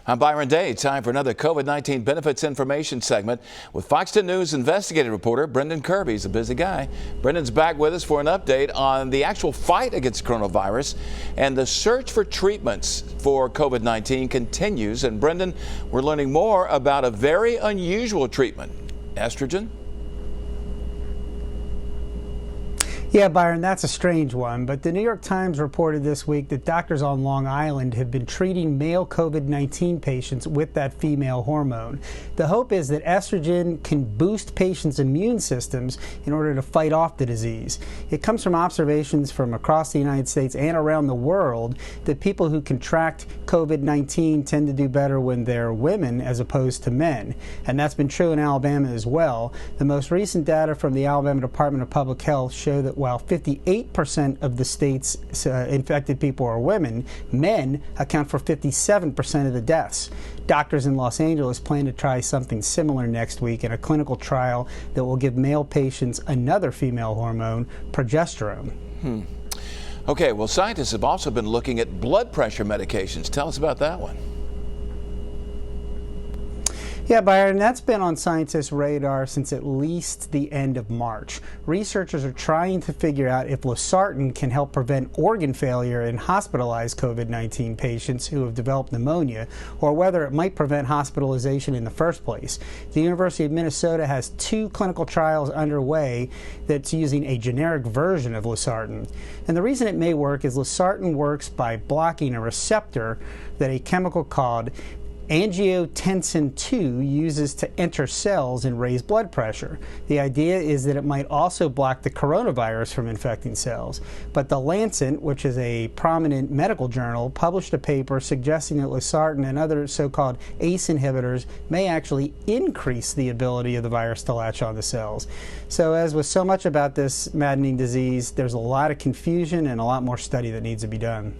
I'm Byron Day. Time for another COVID-19 benefits information segment with Fox 10 News investigative reporter Brendan Kirby. He's a busy guy. Brendan's back with us for an update on the actual fight against coronavirus, and the search for treatments for COVID-19 continues. And Brendan, we're learning more about a very unusual treatment, estrogen. Yeah, Byron, that's a strange one, but the New York Times reported this week that doctors on Long Island have been treating male COVID-19 patients with that female hormone. The hope is that estrogen can boost patients' immune systems in order to fight off the disease. It comes from observations from across the United States and around the world that people who contract COVID-19 tend to do better when they're women as opposed to men. And that's been true in Alabama as well. The most recent data from the Alabama Department of Public Health show that while 58% of the state's infected people are women, men account for 57% of the deaths. Doctors in Los Angeles plan to try something similar next week in a clinical trial that will give male patients another female hormone, progesterone. Okay, well, scientists have also been looking at blood pressure medications. Tell us about that one. Yeah, Byron, that's been on scientists' radar since at least the end of March. Researchers are trying to figure out if losartan can help prevent organ failure in hospitalized COVID-19 patients who have developed pneumonia, or whether it might prevent hospitalization in the first place. The University of Minnesota has 2 clinical trials underway that's using a generic version of losartan. And the reason it may work is losartan works by blocking a receptor that a chemical called angiotensin II uses to enter cells and raise blood pressure. The idea is that it might also block the coronavirus from infecting cells. But The Lancet, which is a prominent medical journal, published a paper suggesting that losartan and other so-called ACE inhibitors may actually increase the ability of the virus to latch onto cells. So as with so much about this maddening disease, there's a lot of confusion and a lot more study that needs to be done.